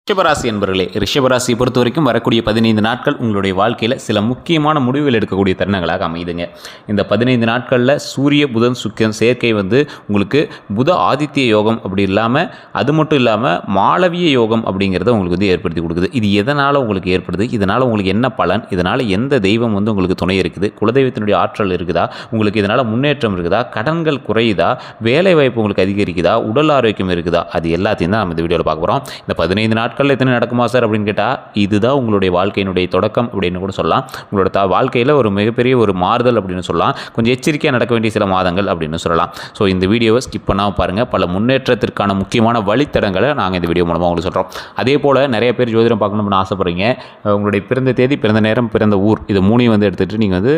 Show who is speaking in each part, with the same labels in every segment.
Speaker 1: ரிஷபராசி என்பர்களே, ரிஷபராசியை பொறுத்த வரைக்கும் வரக்கூடிய 15 நாட்கள் உங்களுடைய வாழ்க்கையில் சில முக்கியமான முடிவுகள் எடுக்கக்கூடிய தருணங்களாக அமையுதுங்க. இந்த 15 நாட்களில் சூரிய புதன் சுக்கிரன் சேர்க்கை உங்களுக்கு புத ஆதித்ய யோகம் அப்படி இல்லாமல், அது மட்டும் இல்லாமல் மாளவிய யோகம் அப்படிங்கிறத உங்களுக்கு ஏற்படுத்தி கொடுக்குது. இது எதனால் உங்களுக்கு ஏற்படுது, இதனால் உங்களுக்கு என்ன பலன், இதனால் எந்த தெய்வம் உங்களுக்கு துணை இருக்குது, குலதெய்வத்தினுடைய ஆற்றல் இருக்குதா, உங்களுக்கு இதனால் முன்னேற்றம் இருக்குதா, கடன்கள் குறையுதா, வேலை வாய்ப்பு உங்களுக்கு அதிகரிக்குதா, உடல் ஆரோக்கியம் இருக்குதா, அது எல்லாத்தையும் தான் நம்ம இந்த வீடியோவில் பார்க்க போகிறோம். இந்த 15 நாட்கள் எத்தனை நடக்குமா சார் அப்படின்னு கேட்டால், இதுதான் உங்களுடைய வாழ்க்கையினுடைய தொடக்கம் அப்படின்னு கூட சொல்லலாம். உங்களோட வாழ்க்கையில் ஒரு மிகப்பெரிய ஒரு மாறுதல் அப்படின்னு சொல்லலாம். கொஞ்சம் எச்சரிக்கையாக நடக்க வேண்டிய சில மாதங்கள் அப்படின்னு சொல்லலாம். ஸோ இந்த வீடியோவை ஸ்கிப் பண்ணாமல் பாருங்கள். பல முன்னேற்றத்திற்கான முக்கியமான வழித்தடங்களை நாங்கள் இந்த வீடியோ மூலமாக உங்களுக்கு சொல்கிறோம். அதே போல் நிறைய பேர் ஜோதிடம் பார்க்கணும்னு ஆசைப்படுறீங்க. உங்களுடைய பிறந்த தேதி, பிறந்த நேரம், பிறந்த ஊர், இது மூணையும் எடுத்துகிட்டு நீங்கள்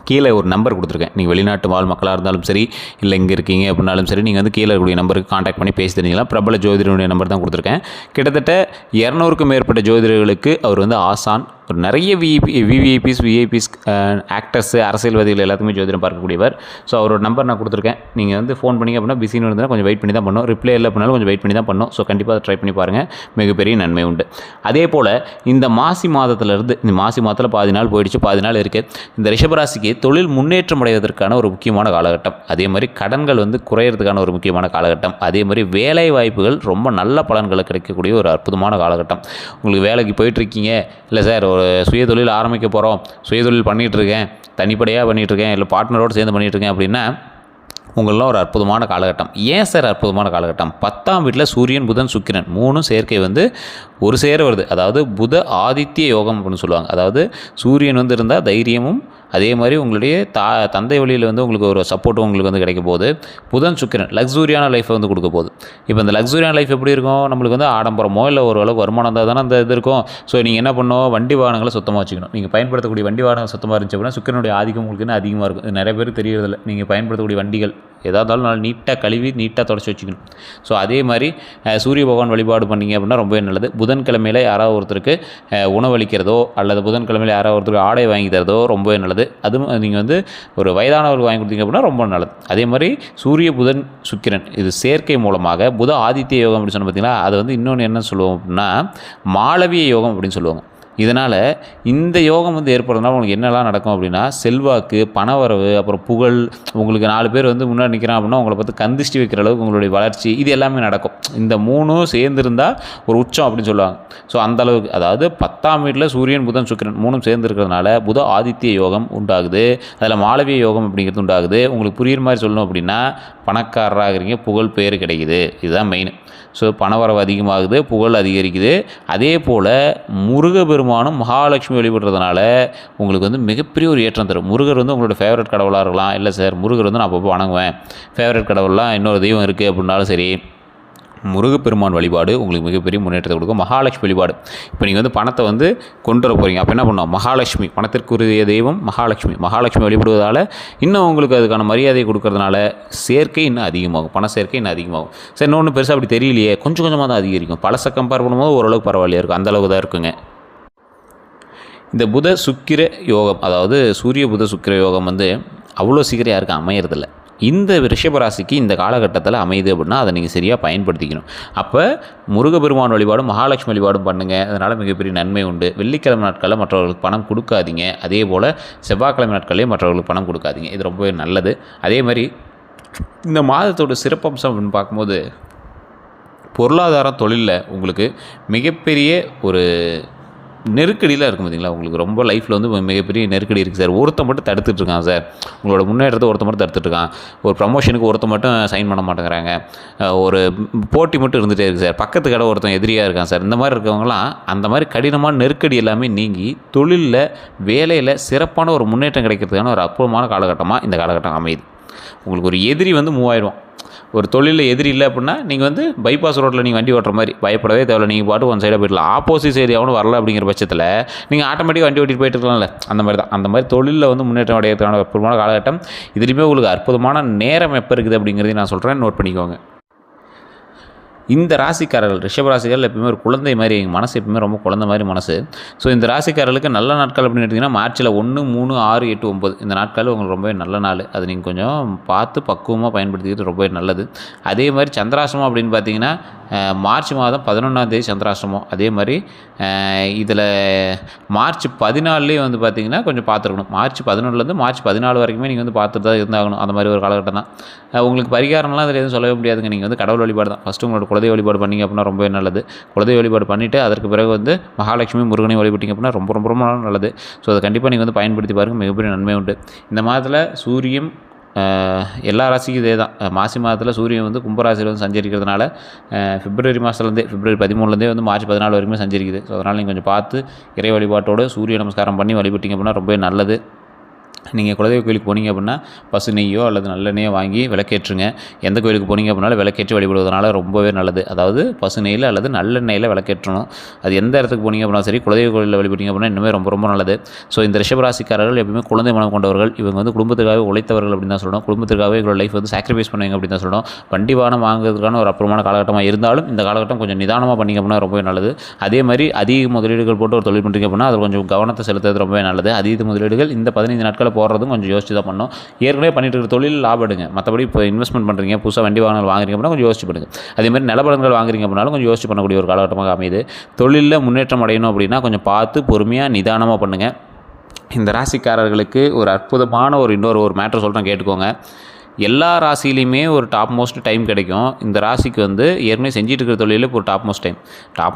Speaker 1: கீழே ஒரு நம்பர் கொடுத்துருக்கேன். நீங்கள் வெளிநாட்டு வாழ் மக்களாக இருந்தாலும் சரி, இல்லை இங்கே இருக்கீங்க அப்படின்னாலும் சரி, நீங்கள் கீழே இருக்கக்கூடிய நம்பருக்கு காண்டாக்ட் பண்ணி பேசி தெரிஞ்சிக்கலாம். பிரபல ஜோதிடருடைய நம்பர் தான் கொடுத்துருக்கேன். கிட்டத்தட்ட 200க்கும் மேற்பட்ட ஜோதிடர்களுக்கு அவர் ஆசான். ஒரு நிறைய விவிஐபிஸ் ஆக்டர்ஸு, அரசியல்வாதிகள் எல்லாத்துக்குமே ஜோதிடம் பார்க்கக்கூடியவர். ஸோ அவரோட நம்பர் நான் கொடுத்துருக்கேன். நீங்கள் ஃபோன் பண்ணிங்க அப்படின்னா பிஸின்னு இருந்தால் கொஞ்சம் வெயிட் பண்ணி தான் பண்ணணும். ரிப்ளை இல்லை அப்படின்னாலும் கொஞ்சம் வெயிட் பண்ணி தான் பண்ணணும். ஸோ கண்டிப்பாக அதை ட்ரை பண்ணி பாருங்கள். மிகப்பெரிய நன்மை உண்டு. அதே போல் இந்த மாசி மாதத்திலிருந்து, இந்த மாசி மாதத்தில் பாதி நாள் போயிடுச்சு, பாதி நாள் இருக்குது. இந்த ரிஷபராசிக்கு தொழில் முன்னேற்றம் அடைவதற்கான ஒரு முக்கியமான காலகட்டம். அதே மாதிரி கடன்கள் குறையிறதுக்கான ஒரு முக்கியமான காலகட்டம். அதே மாதிரி வேலை வாய்ப்புகள் ரொம்ப நல்ல பலன்களை கிடைக்கக்கூடிய ஒரு அற்புதமான காலகட்டம். உங்களுக்கு வேலைக்கு போயிட்டுருக்கீங்க, இல்லை சார் ஒரு சுயதொழில் ஆரம்பிக்க போகிறோம், சுயதொழில் பண்ணிகிட்ருக்கேன், தனிப்படையாக பண்ணிகிட்ருக்கேன், இல்லை பார்ட்னரோடு சேர்ந்து பண்ணிகிட்ருக்கேன் அப்படின்னா உங்களெலாம் ஒரு அற்புதமான காலகட்டம். ஏன் சார் அற்புதமான காலகட்டம்? 10ஆம் வீட்டில் சூரியன் புதன் சுக்கிரன் 3 சேர்க்கை ஒரு சேர வருது. அதாவது புத ஆதித்ய யோகம் அப்படின்னு சொல்லுவாங்க. அதாவது சூரியன் இருந்தால் தைரியமும், அதே மாதிரி உங்களுடைய தந்தை வழியில் உங்களுக்கு ஒரு சப்போர்ட்டும் உங்களுக்கு கிடைக்க போகுது. புதன் சுக்கிரன் லக்ஸூரியான லைஃப்பை கொடுக்க போகுது. இப்போ இந்த லக்ஸூரியான லைஃப் எப்படி இருக்கும்? நம்மளுக்கு ஆடம்பரமோ இல்லை ஓரளவு வருமானம் இருந்தால் தானே அந்த இது இருக்கும். ஸோ நீங்கள் என்ன பண்ணணும், வண்டி வாகனங்களை சுத்தமாக வச்சுக்கணும். நீங்கள் பயன்படுத்தக்கூடிய வண்டி வாகனங்கள் சுத்தமாக இருந்துச்சு அப்படின்னா சுக்கிரனுடைய ஆதிக்கம் உங்களுக்கு அதிகமாக இருக்கும். நிறைய பேர் தெரியறதில்ல. நீங்கள் பயன்படுத்தக்கூடிய வண்டிகள் எதாக இருந்தாலும் நல்லா நீட்டாக கழுவி நீட்டாக தொடச்சி வச்சுக்கணும். ஸோ அதே மாதிரி சூரிய பகவான் வழிபாடு பண்ணிங்க அப்படின்னா ரொம்பவே நல்லது. புதன்கிழமையில் யாராவது ஒருத்தருக்கு உணவளிக்கிறதோ, அல்லது புதன்கிழமையில் யாராவது ஒருத்தருக்கு ஆடை வாங்கி தரதோ ரொம்பவே நல்லது. அதுவும் நீங்கள் ஒரு வயதானவர்கள் வாங்கி கொடுத்தீங்க அப்படின்னா ரொம்ப நல்லது. அதே மாதிரி சூரிய புதன் சுக்கிரன் இது சேர்க்கை மூலமாக புத ஆதித்ய யோகம் அப்படின்னு சொன்ன பார்த்தீங்களா, அது இன்னொன்று என்ன சொல்லுவோம் அப்படின்னா மாளவிய யோகம் அப்படின்னு சொல்லுவாங்க. இதனால் இந்த யோகம் ஏற்படுறதுனால உங்களுக்கு என்னெல்லாம் நடக்கும் அப்படின்னா, செல்வாக்கு, பணவரவு, அப்புறம் புகழ், உங்களுக்கு 4 பேர் முன்னாடி நிற்கிறான் அப்படின்னா உங்களை பார்த்து கந்திஷ்டி வைக்கிற அளவுக்கு உங்களுடைய வளர்ச்சி, இது எல்லாமே நடக்கும். இந்த 3 சேர்ந்துருந்தால் ஒரு உச்சம் அப்படின்னு சொல்லுவாங்க. ஸோ அந்தளவுக்கு, அதாவது 10ஆம் வீட்டில் சூரியன் புதன் சுக்கிரன் 3 சேர்ந்துருக்கிறதுனால புத ஆதித்ய யோகம் உண்டாகுது. அதில் மாளவிய யோகம் அப்படிங்கிறது உண்டாகுது. உங்களுக்கு புரியுற மாதிரி சொல்லணும் அப்படின்னா, பணக்காரராகிறீங்க, புகழ் பேர் கிடைக்குது. இதுதான் மெயின். ஸோ பணவரவு அதிகமாகுது, புகழ் அதிகரிக்குது. அதே போல் முருகப்பெருமானும் மகாலட்சுமி வழிபடுறதுனால உங்களுக்கு மிகப்பெரிய ஒரு ஏற்றம் தரும். முருகர் உங்களோட ஃபேவரட் கடவுளாக இருக்கலாம். இல்லை சார் முருகர் நான் அப்பப்போ வணங்குவேன், ஃபேவரட் கடவுளாக இன்னொரு தெய்வம் இருக்குது அப்படின்னாலும் சரி, முருகப்பெருமான் வழிபாடு உங்களுக்கு மிகப்பெரிய முன்னேற்றத்தை கொடுக்கும். மகாலட்சுமி வழிபாடு, இப்போ நீங்கள் பணத்தை கொண்டு வர போகிறீங்க, அப்போ என்ன பண்ணோம், மகாலட்சுமி, பணத்திற்குரிய தெய்வம் மகாலட்சுமி வழிபடுவதால் இன்னும் உங்களுக்கு அதுக்கான மரியாதையை கொடுக்கறதுனால சேர்க்கை இன்னும் அதிகமாகும், பண சேர்க்கை இன்னும் அதிகமாகும். சரி, இன்னொன்று பெருசாக அப்படி தெரியலையே, கொஞ்சம் கொஞ்சமாக தான் அதிகரிக்கும். பழசை கம்பேர் பண்ணும்போது ஓரளவுக்கு பரவாயில்லையா இருக்கும், அந்தளவுக்கு தான் இருக்குங்க. இந்த புத சுக்கிர யோகம், அதாவது சூரிய புத சுக்கிர யோகம் அவ்வளோ சீக்கிரம் யாருக்கும் அமையறதில்லை. இந்த ரிஷபராசிக்கு இந்த காலகட்டத்தில் அமையுது அப்படின்னா அதை நீங்கள் சரியாக பயன்படுத்திக்கணும். அப்போ முருகப்பெருமான் வழிபாடும் மகாலட்சுமி வழிபாடும் பண்ணுங்கள். அதனால் மிகப்பெரிய நன்மை உண்டு. வெள்ளிக்கிழமை நாட்களில் மற்றவர்களுக்கு பணம் கொடுக்காதீங்க. அதே போல் செவ்வாய்க்கிழமை நாட்களிலே மற்றவர்களுக்கு பணம் கொடுக்காதீங்க. இது ரொம்பவே நல்லது. அதே மாதிரி இந்த மாதத்தோட சிறப்பம்சம் அப்படின்னு பார்க்கும்போது, பொருளாதாரம் தொழிலில் உங்களுக்கு மிகப்பெரிய ஒரு நெருக்கடியில் இருக்கும். பார்த்தீங்களா, உங்களுக்கு ரொம்ப லைஃப்பில் மிகப்பெரிய நெருக்கடி இருக்குது சார். ஒருத்தன் மட்டும் தடுத்துட்ருக்கான் சார், உங்களோட முன்னேற்றத்தை ஒருத்தன் மட்டும் தடுத்துட்ருக்கான். ஒரு ப்ரமோஷனுக்கு ஒருத்தன் மட்டும் சைன் பண்ண மாட்டேங்கிறாங்க. ஒரு போட்டி மட்டும் இருந்துகிட்டே இருக்குது சார். பக்கத்து கடை ஒருத்தன் எதிரியாக இருக்கான் சார். இந்த மாதிரி இருக்கவங்களாம் அந்த மாதிரி கடினமான நெருக்கடி எல்லாமே நீங்கி தொழிலில், வேலையில் சிறப்பான ஒரு முன்னேற்றம் கிடைக்கிறதுக்கான ஒரு அற்புதமான காலகட்டமாக இந்த காலகட்டம் அமையுது. உங்களுக்கு ஒரு எதிரி மூவ் ஆயிடுவான். ஒரு தொழிலில் எதிரி இல்லை அப்படின்னா நீங்கள் பைபாஸ் ரோட்டில் நீங்கள் வண்டி ஓட்டுற மாதிரி பயப்படவே தேவையில்லை. நீங்கள் பாட்டு ஒன் சைடாக போயிடலாம். ஆப்போசிட் சைடு எவனும் வரல அப்படிங்கிற பட்சத்தில் நீங்கள் ஆட்டோமேட்டிக்காக வண்டி ஓட்டிட்டு போயிட்டு இருக்கலாம்ல. அந்த மாதிரி தான். அந்த மாதிரி தொழிலில் முன்னேற்றம் அடையிறதுக்கான அற்புதமான காலகட்டம். இதுலேயுமே உங்களுக்கு அற்புதமான நேரம் எப்போ இருக்குது அப்படிங்கிறதையும் நான் சொல்கிறேன், நோட் பண்ணிக்கோங்க. இந்த ராசிக்காரர்கள், ரிஷபராசிக்காரர்கள் எப்பவுமே ஒரு குழந்தை மாதிரி, எங்கள் மனசு எப்பவுமே ரொம்ப குழந்தை மாதிரி மனசு. ஸோ இந்த ராசிக்காரர்களுக்கு நல்ல நாட்கள் அப்படின்னு எடுத்திங்கன்னா மார்ச்சில் 1, 3, 6, 8, 9 இந்த நாட்கள் உங்களுக்கு ரொம்பவே நல்ல நாள். அது நீங்கள் கொஞ்சம் பார்த்து பக்குவமாக பயன்படுத்திக்கிறது ரொம்பவே நல்லது. அதே மாதிரி சந்திராசிரமம் அப்படின்னு பார்த்தீங்கன்னா மார்ச் மாதம் 11ஆம் தேதி சந்திராஷ்டமம். அதே மாதிரி இதில் மார்ச் 14லேயே வந்து பார்த்திங்கன்னா கொஞ்சம் பார்த்துருக்கணும். மார்ச் 11லேருந்து மார்ச் 14 வரைக்குமே நீங்கள் வந்து பார்த்துட்டு தான் இருந்தாகணும். அந்த மாதிரி ஒரு காலகட்டம் தான். உங்களுக்கு பரிகாரம்லாம் அதில் எதுவும் சொல்லவே முடியாதுங்க. நீங்கள் வந்து கடவுள் வழிபாடு தான். ஃபஸ்ட்டு உங்களோட குலதெய்வ வழிபாடு பண்ணிங்க அப்படின்னா ரொம்பவே நல்லது. குலதெய்வ வழிபாடு பண்ணிவிட்டு அதற்கு பிறகு வந்து மகாலட்சுமி முருகனையும் வழிபட்டிங்க அப்படின்னா ரொம்ப ரொம்ப ரொம்ப நல்லது. ஸோ அதை கண்டிப்பாக நீங்கள் வந்து பயன்படுத்தி பாருங்கள். மிகப்பெரிய நன்மை உண்டு. இந்த மாதத்தில் சூரியன் எல்லா ராசிக்கும் இதே தான். மாசி மாதத்தில் சூரியன் வந்து கும்பராசியில் வந்து சஞ்சரிக்கிறதுனால பிப்ரவரி மாதத்துலேருந்தே பிப்ரவரி 13லேருந்தே வந்து மார்ச் 14 வரைக்குமே சஞ்சரிக்குது. ஸோ அதனால் நீங்கள் கொஞ்சம் பார்த்து இறை வழிபாட்டோடு சூரிய நமஸ்காரம் பண்ணி வழிபட்டிங்க அப்படின்னா ரொம்பவே நல்லது. நீங்கள் குலதெய்வ கோயிலுக்கு போனீங்க அப்படின்னா பசு நெய்யோ அல்லது நல்லெண்ணெயோ வாங்கி விளக்கேற்றுங்க. எந்த கோயிலுக்கு போனீங்க அப்படின்னாலும் விளக்கேற்றி வழிபடுவதனால ரொம்பவே நல்லது. அதாவது பசு நெய்யில் அல்லது நல்லெண்ணெயில் விளக்கேற்றணும். அது எந்த இடத்துக்கு போனீங்க அப்படின்னா சரி, குலதெய்வ கோயிலில் வழிபட்டீங்க அப்படின்னா இன்னுமே ரொம்ப ரொம்ப நல்லது. ஸோ இந்த ரிஷபராசிக்காரர்கள் எப்பவுமே குழந்தை மனம் கொண்டவர்கள். இவங்க வந்து குடும்பத்துக்காகவே உழைத்தவர்கள் அப்படின்னு தான் சொல்லணும். குடும்பத்துக்காகவே இவங்களோட லைஃப் வந்து சாக்ரிஃபைஸ் பண்ணுவீங்க அப்படின்னு தான் சொல்லணும். வண்டி வாகனம் வாங்குறதுக்கான ஒரு அப்புறமான காலகட்டமாக இருந்தாலும் இந்த காலகட்டம் கொஞ்சம் நிதானமாக பண்ணிங்க அப்படின்னா ரொம்பவே நல்லது. அதே மாதிரி அதிக முதலீடுகள் போட்டு ஒரு தொழில் பண்ணுறீங்க அப்படின்னா அதில் கொஞ்சம் கவனத்தை செலுத்துறது ரொம்பவே நல்லது. அதீத முதலீடுகள் இந்த 15 நாட்களில் போடுறதும் கொஞ்சம் யோசிச்சு தான் பண்ணணும். ஏற்கனவே பண்ணிட்டு இருக்கிற தொழில் லாபம் எடுங்க. மற்றபடி இப்போ இன்வெஸ்ட்மெண்ட் பண்ணுறீங்க, புதுசாக வண்டி வாகனங்கள் வாங்குறீங்க அப்படின்னா கொஞ்சம் யோசிச்சு பண்ணுங்க. அதேமாதிரி நிலப்படங்கள் வாங்குறீங்க அப்படின்னாலும் கொஞ்சம் யோசிச்சு பண்ணக்கூடிய ஒரு காலகட்டமாக அமையுது. தொழிலில் முன்னேற்றம் அடையணும் அப்படின்னா கொஞ்சம் பார்த்து பொறுமையாக நிதானமாக பண்ணுங்கள். இந்த ராசிக்காரர்களுக்கு ஒரு அற்புதமான இன்னொரு மேட்டர் சொல்கிறேன், கேட்டுக்கோங்க. எல்லா ராசிலையுமே ஒரு டாப் மோஸ்ட் டைம் கிடைக்கும். இந்த ராசிக்கு வந்து ஏற்கனவே செஞ்சுட்டு இருக்கிற தொழிலில் இப்போ ஒரு டாப்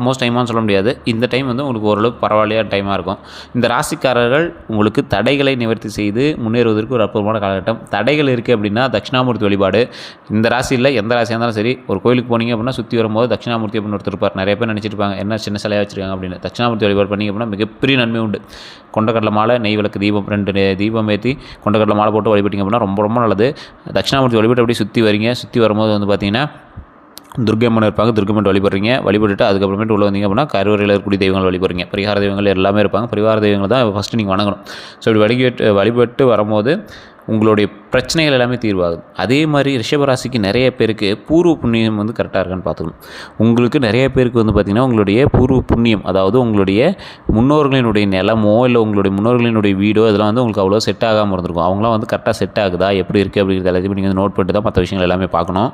Speaker 1: மோஸ்ட் டைமான்னு சொல்ல முடியாது. இந்த டைம் வந்து உங்களுக்கு ஓரளவுக்கு பரவாயில்லையான டைமாக இருக்கும். இந்த ராசிக்காரர்கள் உங்களுக்கு தடைகளை நிவர்த்தி செய்து முன்னேறுவதற்கு ஒரு அற்புதமான காலகட்டம். தடைகள் இருக்குது அப்படின்னா தட்சிணாமூர்த்தி வழிபாடு. இந்த ராசியில் எந்த ராசியாக இருந்தாலும் சரி, ஒரு கோயிலுக்கு போனீங்க அப்படின்னா சுற்றி வரும்போது தட்சிணாமூர்த்தி அப்படின்னு ஒருத்தர் இருப்பார். நிறைய பேர் நினச்சிட்டு இருப்பாங்க என்ன சின்ன சிலையாக வச்சுருக்காங்க அப்படின்னு. தட்சிணாமூர்த்தி வழிபாடு பண்ணிங்க அப்படின்னா மிகப்பெரிய நன்மை உண்டு. கொண்டக்கடலை மாலை, நெய் விளக்கு, தீபம் 2 தீபம் ஏற்றி கொண்டக்கடலை மாலை போட்டு வழிபட்டிங்க அப்படின்னா ரொம்ப ரொம்ப நல்லது. தட்சிணாமூர்த்தி வழிபட்டு அப்படியே சுற்றி வரீங்க. சுற்றி வரும்போது வந்து பார்த்தீங்கன்னா துர்க்கையம்மன் இருப்பாங்க. துர்க்கையம்மன் வழிபடுறீங்க. வழிபட்டுட்டு அதுக்கப்புறமேட்டு உள்ள வந்தீங்க அப்படின்னா கருவறையில் இருக்கக்கூடிய தெய்வங்கள் வழிபடுறீங்க. பரிகார தெய்வங்கள் எல்லாமே இருப்பாங்க. பரிகார தெய்வங்கள் தான் ஃபஸ்ட்டு நீங்கள் வணங்கணும். ஸோ இப்படி வழிபட்டு வரும்போது உங்களுடைய பிரச்சனைகள் எல்லாமே தீர்வாகுது. அதே மாதிரி ரிஷபராசிக்கு நிறைய பேருக்கு பூர்வ புண்ணியம் வந்து கரெக்டாக இருக்கான்னு பார்த்துக்கணும். உங்களுக்கு நிறைய பேருக்கு வந்து பார்த்திங்கன்னா உங்களுடைய பூர்வ புண்ணியம், அதாவது உங்களுடைய முன்னோர்களினுடைய நிலமோ இல்லை உங்களுடைய முன்னோர்களினுடைய வீடோ இதெல்லாம் வந்து உங்களுக்கு அவ்வளோ செட் ஆகாமல் இருந்திருக்கும். அவங்களாம் வந்து கரெக்டாக செட் ஆகுதா, எப்படி இருக்குது அப்படிங்கிறது எல்லாத்தையும் நீங்கள் வந்து நோட் பண்ணிட்டு தான் மற்ற விஷயங்கள் எல்லாமே பார்க்கணும்.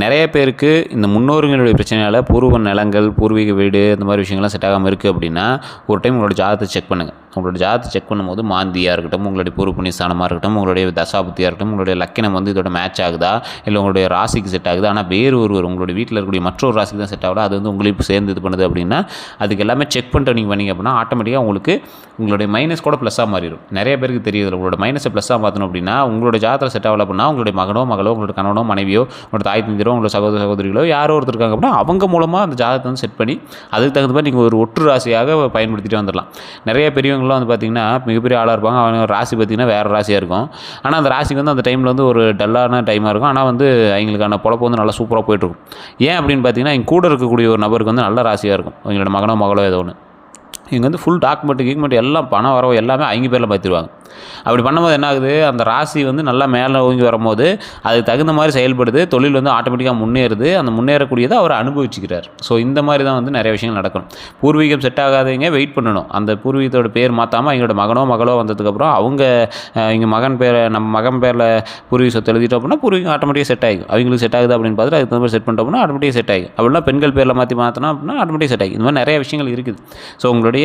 Speaker 1: நிறைய பேருக்கு இந்த முன்னோர்களுடைய பிரச்சனையால் பூர்வ நிலங்கள், பூர்வீக வீடு இந்த மாதிரி விஷயங்கள்லாம் செட் ஆகாமல் இருக்குது அப்படின்னா ஒரு டைம் உங்களோட ஜாதகத்தை செக் பண்ணுங்கள். உங்களோட ஜாதகத்தை செக் பண்ணும்போது மாந்தியாக இருக்கட்டும், உங்களுடைய பூர்வ புண்ணிய ஸ்தானமாக இருக்கட்டும், உங்களுடைய தசாபுத்தியாக இருக்கட்டும், உங்களுடைய லக்கணம் வந்து இதோட மேட்ச் ஆகுதா, இல்லை உங்களுடைய ராசிக்கு செட் ஆகுதா, ஆனால் வேறு உங்களுடைய வீட்டில் இருக்கக்கூடிய மற்றொரு ராசிக்கு தான் செட் ஆகுதா, அது வந்து உங்களுக்கு சேர்ந்து இது பண்ணுது அப்படின்னா அதுக்கு எல்லாமே செக் பண்ணிட்டு நீங்கள் பண்ணிங்க அப்படின்னா ஆட்டோமேட்டிக்காக உங்களுக்கு உங்களுடைய மைனஸ் கூட ப்ளஸ்ஸாக மாறிடும். நிறைய பேருக்கு தெரியுது. உங்களோட மைனஸை ப்ளஸ்ஸாக மாற்றணும் அப்படின்னா உங்களோட ஜாதகத்தில் செட் ஆகல அப்படின்னா உங்களுடைய மகனோ உங்களோட கணவனோ மனைவியோ உங்களோட தாய் தந்தையோ உங்களோட சகோதரிகளோ யாரோ ஒருத்தர் இருக்காங்க அப்படின்னா அவங்க மூலமாக அந்த ஜாதகத்தை வந்து செட் பண்ணி அதுக்கு தகுந்த மாதிரி நீங்கள் ஒரு ஒற்று ராசியாக பயன்படுத்திட்டு வந்துடலாம். நிறைய பெரியவங்களாம் வந்து பார்த்திங்கன்னா மிகப்பெரிய ஆளாக இருப்பாங்க. அவங்க ராசி பார்த்திங்கன்னா வேறு ராசியாக இருக்கும். ஆனால் அந்த ராசிக்கு வந்து அந்த டைமில் வந்து ஒரு டல்லான டைமாக இருக்கும். ஆனால் வந்து அவங்களுக்கான பொழப்பு வந்து நல்லா சூப்பராக போயிட்டுருக்கும். ஏன் அப்படின்னு பார்த்தீங்கன்னா இங்கே கூட இருக்கக்கூடிய ஒரு நபருக்கு வந்து நல்ல ராசியாக இருக்கும். அவங்களோட மகனோ ஏதோ ஒன்று இங்கே வந்து ஃபுல் டாக்குமெண்ட் எல்லாம் பணம் வரவோ எல்லாமே அவங்க பேரில் பார்த்துருவாங்க. அப்படி பண்ணும்போது என்ன ஆகுது, அந்த ராசி வந்து நல்லா மேலே ஓங்கி வரும்போது அதுக்கு தகுந்த மாதிரி செயல்படுது. தொழில் வந்து ஆட்டோமேட்டிக்காக முன்னேறுது. அந்த முன்னேறக்கூடியதை அவர் அனுபவிச்சுக்கிறார். ஸோ இந்த மாதிரி தான் வந்து நிறைய விஷயங்கள் நடக்கணும். பூர்வீகம் செட் ஆகாதவங்க வெயிட் பண்ணணும். அந்த பூர்வீகத்தோட பேர் மாற்றாமல் அவங்களோட மகனோ வந்ததுக்கப்புறம் அவங்க இங்கே நம்ம மகன் பேரில் பூர்வீக சொத்து எழுதிட்டோம் அப்படின்னா பூர்வீகம் ஆட்டோமேட்டிக்காக செட் ஆகிடும். அவங்களுக்கு செட் ஆகுது அப்படின்னு பார்த்துட்டு அதுக்கு தகுந்த மாதிரி செட் பண்ணிட்டோம் அப்படின்னா ஆட்டோமேட்டிக்காக செட் ஆகும். அப்படின்னா பெண்கள் பேரில் மாற்றணும் அப்படின்னா ஆட்டோமேட்டிக்காக செட் ஆகும். இந்த மாதிரி நிறைய விஷயங்கள் இருக்குது. ஸோ உங்களுடைய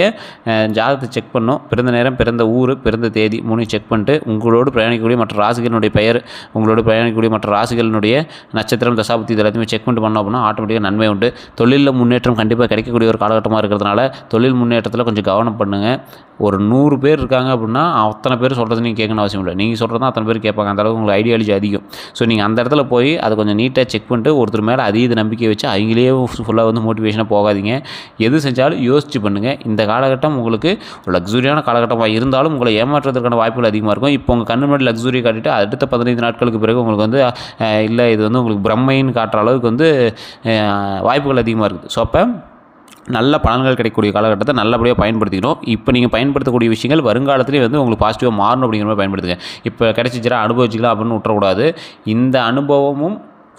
Speaker 1: ஜாதகத்தை செக் பண்ணணும். பிறந்த நேரம், பிறந்த ஊர், பிறந்த தேதி 3 செக் பண்ணிட்டு உங்களோடு பிரயாணிக்கக்கூடிய மற்ற ராசிகளினுடைய பெயர், உங்களோடு பிரயாணிக்கக்கூடிய மற்ற ராசிகளினுடைய நட்சத்திரம், தசாபுத்தி எல்லாத்தையுமே செக் பண்ணிட்டு பண்ணோம் அப்படின்னா ஆட்டோமேட்டிக்காக நன்மை உண்டு. தொழிலில் முன்னேற்றம் கண்டிப்பாக கிடைக்கக்கூடிய ஒரு காலகட்டமாக இருக்கிறதுனால தொழில் முன்னேற்றத்தில் கொஞ்சம் கவனம் பண்ணுங்கள். ஒரு 100 பேர் இருக்காங்க அப்படின்னா அத்தனை பேர் சொல்கிறது நீங்கள் கேட்கணும் அவசியம் இல்லை. நீங்கள் சொல்கிறது தான் அத்தனை பேர் கேட்பாங்க. அந்தளவுக்கு உங்களுக்கு ஐடியாலஜி அதிகம். ஸோ நீங்கள் அந்த இடத்துல போய் அதை கொஞ்சம் நீட்டாக செக் பண்ணிட்டு ஒருத்தர் மேலே அதீத நம்பிக்கை வச்சு அவங்களே ஃபுல்லாக வந்து மோட்டிவேஷனாக போகாதீங்க. எது செஞ்சாலும் யோசித்து பண்ணுங்கள். இந்த காலகட்டம் உங்களுக்கு ஒரு லக்ஸுரியான காலகட்டமாக இருந்தாலும் உங்களை ஏமாற்றுவதற்கான வாய்ப்புகள் அதிகமாக இருக்கும். இப்போ உங்கள் கண்ணு முன்னாடி லக்ஸுரி காட்டிட்டு அடுத்த 15 நாட்களுக்கு பிறகு உங்களுக்கு வந்து இல்லை இது வந்து உங்களுக்கு பிரம்மைன்னு காட்டுற அளவுக்கு வந்து வாய்ப்புகள் அதிகமாக இருக்குது. ஸோ அப்போ நல்ல பலன்கள் கிடைக்கக்கூடிய காலகட்டத்தை நல்லபடியாக பயன்படுத்திக்கணும். இப்போ நீங்கள் பயன்படுத்தக்கூடிய விஷயங்கள் வருங்காலத்திலே வந்து உங்களுக்கு பாசிட்டிவாக மாறணும் அப்படிங்கிற மாதிரி பயன்படுத்துங்க. இப்போ கிடைச்சிச்சுனா அனுபவிச்சிக்கலாம் அப்படின்னு விட்டுறக்கூடாது. இந்த அனுபவமும்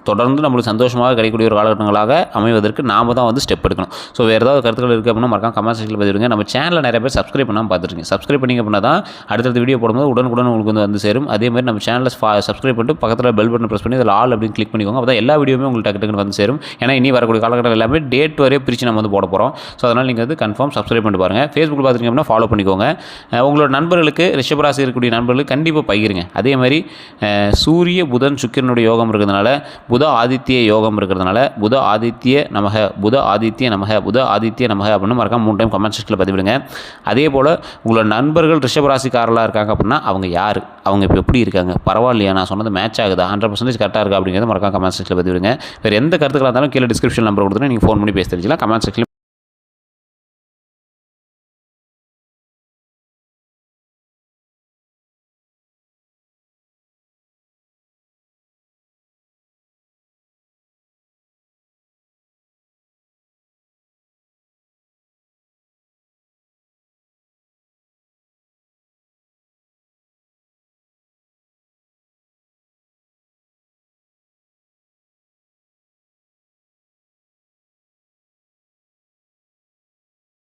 Speaker 1: தொடர்ந்து நம்மளுக்கு சந்தோஷமாக கிடைக்கக்கூடிய ஒரு காலகட்டங்களாக அமைவதற்கு நாம தான் வந்து ஸ்டெப் எடுக்கணும். ஸோ வேறு ஏதாவது கருத்துக்கள் இருக்குது அப்படின்னா மறக்காம கமெண்ட் செக்ஷனில் பதிவிடுங்க. நம்ம சேனலில் நிறைய பேர் சப்ஸ்கிரைப் பண்ணாமல் பார்த்துருக்கீங்க. சப்ஸ்கிரைப் பண்ணிங்க அப்படின்னா தான் அடுத்தடுத்த வீடியோ போடும்போது உடனுக்குடன் உங்களுக்கு வந்து சேரும். அதே மாதிரி நம்ம சேனலில் சப்ஸ்கிரைப் பண்ணிட்டு பக்கத்தில் பெல் பட்டன் ப்ரெஸ் பண்ணி அதில் ஆல் அப்படின்னு கிளிக் பண்ணிக்கோங்க. அப்போ தான் எல்லா வீடியோவுமே உங்களுக்கு டக்கு டக்குன்னு வந்து சேரும். ஏன்னா இனி வரக்கூடிய காலகட்டம் எல்லாமே டேட் வரையும் பிரித்து நம்ம வந்து போட போகிறோம். ஸோ அதனால் நீங்கள் வந்து கன்ஃபார்ம் சப்ஸ்கிரைப் பண்ணிட்டு பாருங்கள். ஃபேஸ்புக்கில் பார்த்துருக்கீங்க அப்படின்னா ஃபாலோ பண்ணிக்கோங்க. உங்களோட நண்பர்களுக்கு ரிஷபராசி இருக்கக்கூடிய நண்பர்களுக்கு கண்டிப்பாக பகிருங்க. அதே மாதிரி சூரிய புதன் சுக்கிரனுடைய யோகம் இருக்கிறதுனால புத ஆதித்ய யோகம் இருக்கிறதுனால புத ஆதித்ய நமக அப்படின்னு மறக்காம 3 டைம் கமெண்ட் செக்ஷனில் பதிவிடுங்க. அதே போல் உங்களோட நண்பர்கள் ரிஷபராசிக்காரர்களாக இருக்காங்க அப்படின்னா அவங்க யார், அவங்க இப்போ எப்படி இருக்காங்க, பரவாயில்லையா, நான் சொன்னது மேட்ச் ஆகுதா, 100% கரெக்டாக இருக்கா அப்படிங்கிறத மறக்காம கமெண்ட் செக்ஷனில் பதிவிடுங்க. வேறு எந்த கருத்துக்களாக இருந்தாலும் கீழே டிஸ்கிரிப்ஷன் நம்பர் கொடுத்துட்டு நீங்கள் ஃபோன் பண்ணி பேச தெரிஞ்சுக்கலாம். கமெண்ட் செக்ஷனில்